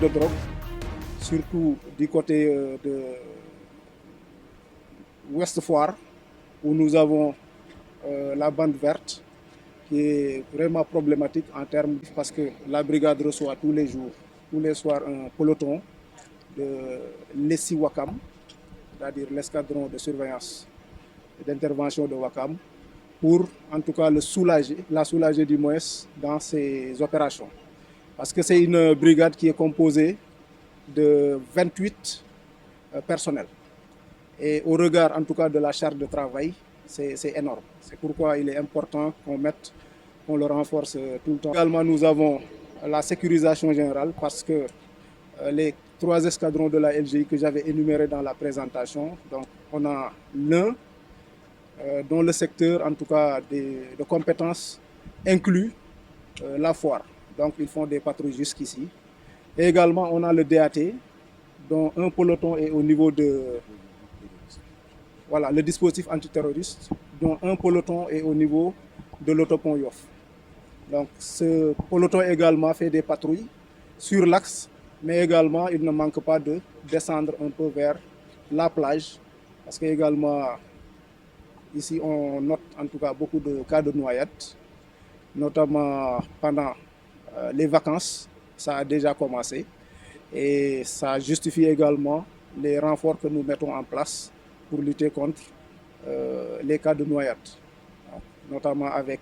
de drogue, surtout du côté de Ouest Foire, où nous avons la bande verte, qui est vraiment problématique en termes, parce que la brigade reçoit tous les jours, tous les soirs, un peloton de l'ESI Wakam, c'est-à-dire l'escadron de surveillance et d'intervention de Wakam, pour en tout cas la soulager du moins dans ses opérations. Parce que c'est une brigade qui est composée de 28 personnels. Et au regard en tout cas de la charge de travail, c'est énorme. C'est pourquoi il est important qu'on le renforce tout le temps. Également, nous avons la sécurisation générale parce que les 3 escadrons de la LGI que j'avais énumérés dans la présentation, donc on a l'un dont le secteur en tout cas de compétences inclut la foire. Donc ils font des patrouilles jusqu'ici. Et également on a le DAT dont un peloton est au niveau de le dispositif antiterroriste, dont un peloton est au niveau de l'autopont Yoff. Donc ce peloton également fait des patrouilles sur l'axe, mais également il ne manque pas de descendre un peu vers la plage, parce que également ici on note en tout cas beaucoup de cas de noyade, notamment pendant les vacances, ça a déjà commencé, et ça justifie également les renforts que nous mettons en place pour lutter contre les cas de noyade, notamment avec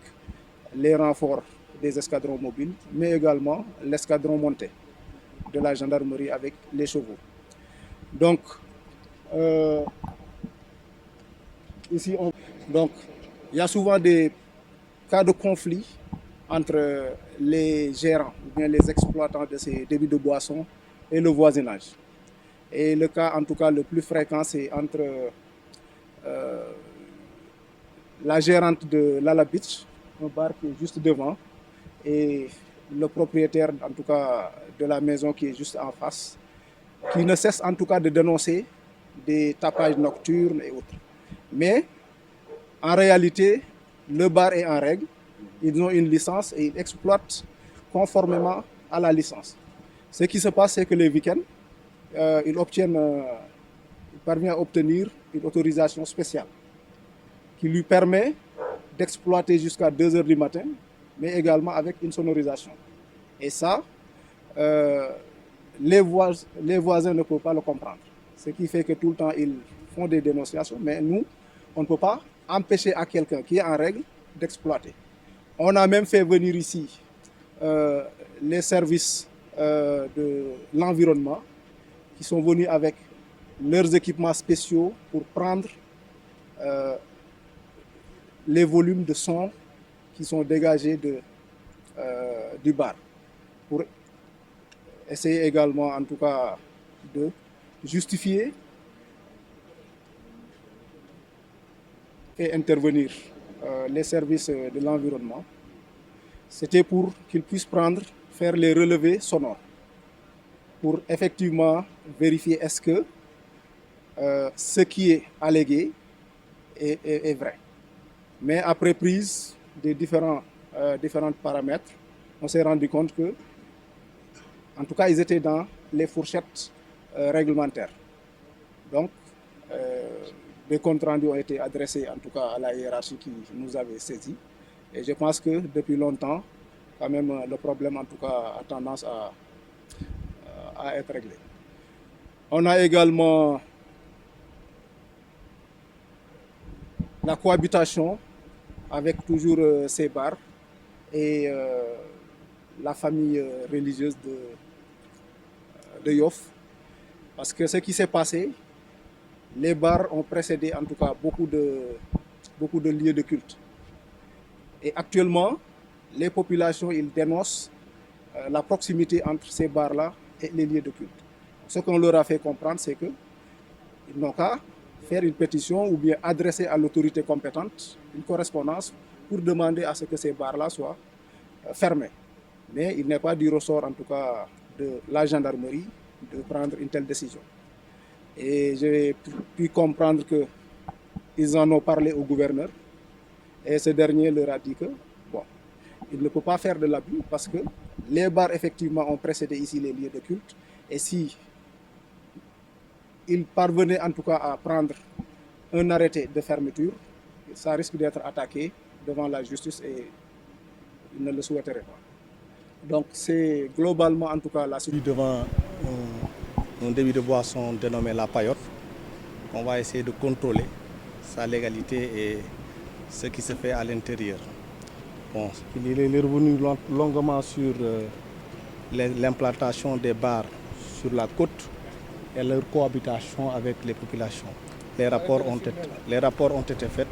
les renforts des escadrons mobiles, mais également l'escadron monté de la gendarmerie avec les chevaux. Donc, ici, il y a souvent des cas de conflit entre les gérants ou bien les exploitants de ces débits de boissons et le voisinage. Et le cas, en tout cas, le plus fréquent, c'est entre la gérante de Lala Beach, un bar qui est juste devant, et le propriétaire, en tout cas, de la maison qui est juste en face, qui ne cesse en tout cas de dénoncer des tapages nocturnes et autres. Mais en réalité, le bar est en règle, ils ont une licence et ils exploitent conformément à la licence. Ce qui se passe, c'est que les week-ends, il parvient à obtenir une autorisation spéciale qui lui permet d'exploiter jusqu'à 2 heures du matin, mais également avec une sonorisation. Et ça, les voisins ne peuvent pas le comprendre. Ce qui fait que tout le temps, ils font des dénonciations, mais nous, on ne peut pas empêcher à quelqu'un qui est en règle d'exploiter. On a même fait venir ici les services de l'environnement qui sont venus avec leurs équipements spéciaux pour prendre les volumes de son qui sont dégagés du bar, pour essayer également en tout cas de justifier et intervenir les services de l'environnement. C'était pour qu'ils puissent faire les relevés sonores pour effectivement vérifier est-ce que ce qui est allégué est vrai. Mais après prise des différents paramètres, on s'est rendu compte que, en tout cas, ils étaient dans les fourchettes réglementaires. Donc, des comptes rendus ont été adressés, en tout cas, à la hiérarchie qui nous avait saisis. Et je pense que depuis longtemps, quand même, le problème, en tout cas, a tendance à être réglé. On a également la cohabitation avec toujours ces bars et la famille religieuse de Yoff. Parce que ce qui s'est passé, les bars ont précédé en tout cas beaucoup de lieux de culte. Et actuellement, les populations, ils dénoncent la proximité entre ces bars-là et les lieux de culte. Ce qu'on leur a fait comprendre, c'est qu'ils n'ont qu'à faire une pétition ou bien adresser à l'autorité compétente une correspondance pour demander à ce que ces bars-là soient fermés. Mais il n'est pas du ressort, en tout cas, de la gendarmerie de prendre une telle décision. Et j'ai pu comprendre qu'ils en ont parlé au gouverneur et ce dernier leur a dit que, bon, il ne peut pas faire de l'abus parce que les bars, effectivement, ont précédé ici les lieux de culte Et si il parvenait en tout cas à prendre un arrêté de fermeture, ça risque d'être attaqué devant la justice et il ne le souhaiterait pas. Donc c'est globalement en tout cas la situation. Devant un débit de boisson dénommé La Payotte, on va essayer de contrôler sa légalité et ce qui se fait à l'intérieur. Bon, il est revenu longuement sur l'implantation des bars sur la côte et leur cohabitation avec les populations. Les rapports ont été faits.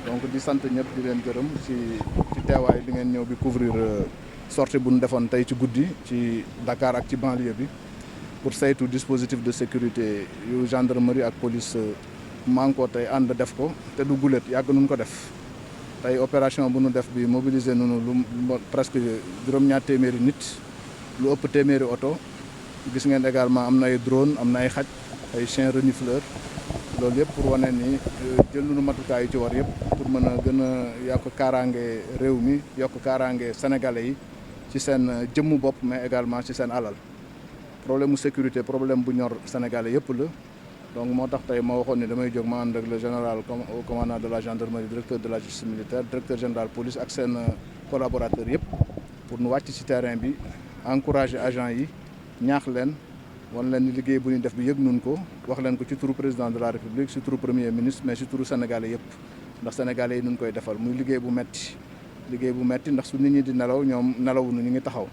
donc di sant ñëpp di leen gërëm ci teewaay bi ngeen ñëw bi couvrir sortie bu ñu defoon tey ci guddi ci Dakar ak ci banlieue bi pour saytu dispositif de sécurité yu gendarmerie ak police manko tey ànd def ko te du gulet yàgg nuñ ko def tey opération bu nu def bi mobiliser nañu lu presque juróom-ñaar téeméeri nit lu ëpp téeméeri oto gis ngeen également am na ay drone am na ay xaj ay chien renifleur loolu yëpp pour wane ni jël nañu matukaay yi ci war yëpp pour mën a gën a yokk kaaraange réew mi yokk kaaraange sénégalais yi ci seen jëmmu bopp mais également ci seen alal problème mu sécurité problème bu ñor sénégalais yëpp la donc moo tax tey ma waxoon ni damay jóg ma ànd ak le général commandant de la gendarmerie directeur de la justice militaire directeur général police ak seen collaborateurs yëpp pour nu wàcc ci terrain bi encourager agent yi ñaax leen wan leen ni liggéey bu ñu def bi yëg nun ko wax leen ko ci turu président de la république ci turu premier ministre mais ci turu sénégalais yëpp ndax sénégalais yi nun koy defal muy liggéey bu metti ndax su nit ñi di nelaw ñoom nelawuñu ñu ngi taxaw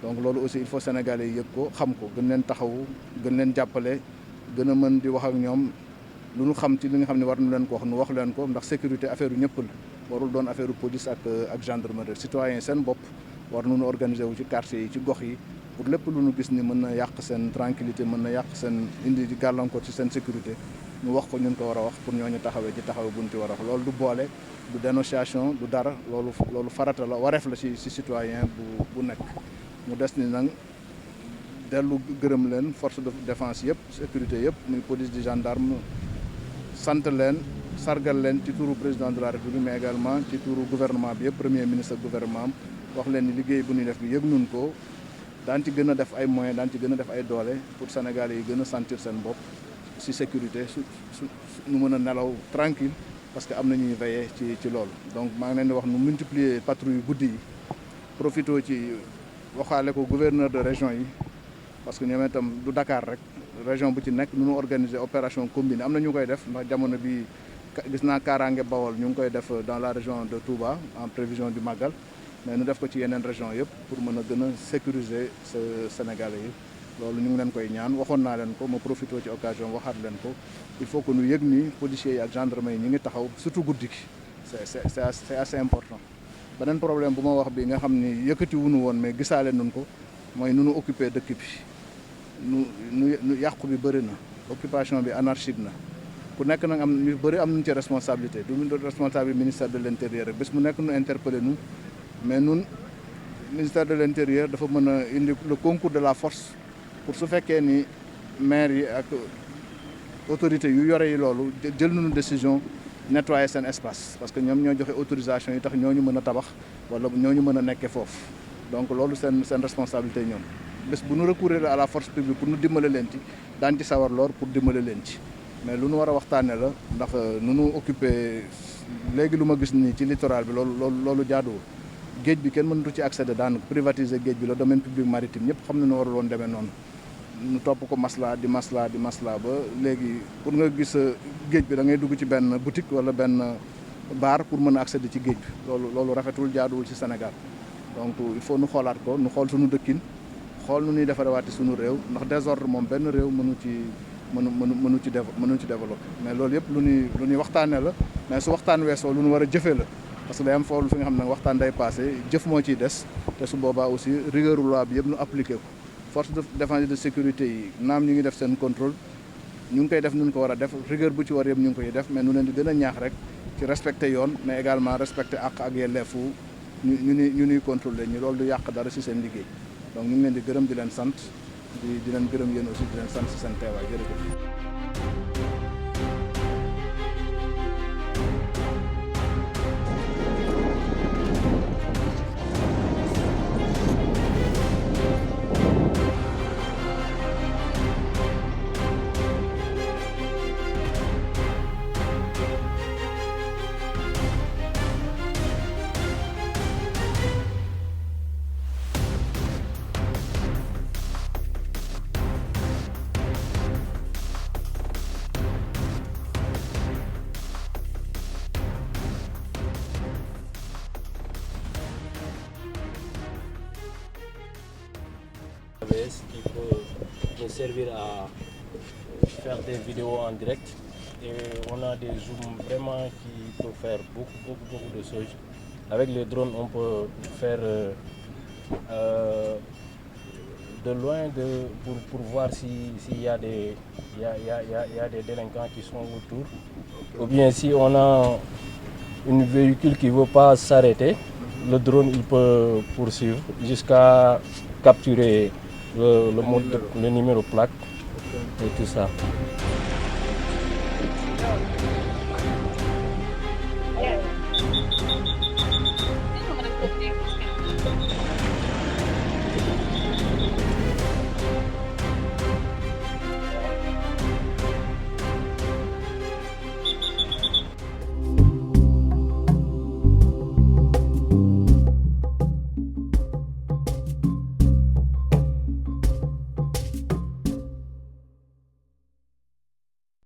donc loolu aussi il faut sénégalais yi yëg ko xam ko gën leen taxawu gën leen jàppale gën a mën di wax ak ñoom lu ñu xam ci li nga xam ne war na leen ko wax nu wax leen ko ndax sécurité affaire yu ñëpp la warul doon affaire police ak gendarmerie citoyen seen bopp war nañu organiser wu ci quartier yi ci gox yi pour lépp lu ñu gis ni mën na yàq seen tranquillité mën na yàq seen indi di gàllankoor ci seen sécurité ñu wax ko ñun ko war a wax pour ñooñu taxawee ci taxaw buñ ci war a wax loolu du boole du dénonciation du dara loolu farata la wareef la ci citoyen bu nekk mu des ni nag dellu gërëm leen force de défense yëpp sécurité yëpp muy police di gendarme sant leen sargal leen ci turu président de la république mais également ci turu gouvernement bi yëpp premier ministre ak gouvernement am wax leen ni liggéey bu ñuy def bi yëg nun ko daan ci gën a def ay moyens daan ci gën a def ay doole pour sénégalais yi gën a sentir seen bopp ci sécurité su nu mën a nelaw tranquille parce que am na ñuy veiller ci loolu donc maa ngi leen di wax nu multiplier patrouille yu guddi yi profité ci waxaale ko gouverneur de région yi parce que ñoom itam du Dakar rek région bu ci nekk nu ñu organiser opération combinée am na ñu koy def ndax jamono bi gis naa Kaaraange Bawol ñu ngi koy def dans la région de Touba en prévision du Magal mais nu def ko ci yeneen région yëpp pour mën a gën a sécuriser Sénégalais yi loolu ñu ngi leen koy ñaan waxoon naa leen ko ma profité ci occasion waxaat leen ko il faut que ñu yëg ni policiers yi ak gendarmes yi ñu ngi taxaw surtout guddi gi c'est assez important. beneen problème bu ma wax bi nga xam ni yëkkati wuñu woon mais gisaale nun ko mooy nu nu occupé dëkk bi nu yàqu bi bëri na occupation bi anarchique na ku nekk nag am ñu bëri am nañu ci responsabilité du responsabilité ministère de l'intérieur rek bés mu nekk nu interpellé nu mais nun ministère de l'intérieur dafa mën a indi le concours de la force pour su fekkee ni maire yi ak autorité yu yore yi loolu jël nañu décision nettoyer seen espace parce que ñoom ñoo joxe autorisation yi tax ñooñu mën a tabax wala ñooñu mën a nekkee foofu donc loolu seen responsabilité ñoom bés bu nu recourir à la force publique pour nu dimbale leen ci daan ci sawar loor pour dimbale leen ci mais lu nu war a waxtaanee la ndax nu nu occupé léegi lu ma gis nii ci littoral bi loolu jaaduwul géej bi kenn mënatu ci accéder daanaka privatiser géej bi le domaine public maritime ñëpp xam na ne warul woon demee noonu nu topp ko masla di masla ba léegi pour nga gis géej bi da ngay dugg ci benn boutique wala benn bar pour mën a accéder ci géej bi loolu rafetul jaaduwul ci Sénégal donc il faut nu xoolaat ko nu xool suñu dëkkin xool nu ñuy defarewaati suñu réew ndax désordre moom benn réew mënu ci développer mais loolu yëpp lu ñuy waxtaanee la mais su waxtaan weesoo lu ñu war a jëfee la parce que day am foofu fi nga xam ne waxtaan day passé jëf moo ciy des te su boobaa aussi rigueur loi bi yëpp nu appliqué ko force de défense et de sécurité yi naam ñu ngi def seen contrôle ñu ngi koy def nu ñu ko war a def rigueur bu ci war yëpp ñu ngi koy def mais nu leen di gën a ñaax rek ci respecté yoon mais également respecté àq ak yelleefu ñu ñuy contrôler ñi loolu du yàq dara ci seen liggéey donc ñu ngi leen di gërëm di leen sant di leen gërëm yéen aussi di leen sant ci seen teewaay jërëjëf. Qui peut nous servir à faire des vidéos en direct et on a des zooms vraiment qui peuvent faire beaucoup de choses. Avec les drones on peut faire de loin pour voir s'il y a des délinquants qui sont autour ou bien si on a un véhicule qui ne veut pas s'arrêter, le drone il peut poursuivre jusqu'à capturer le numéro plaque et tout ça.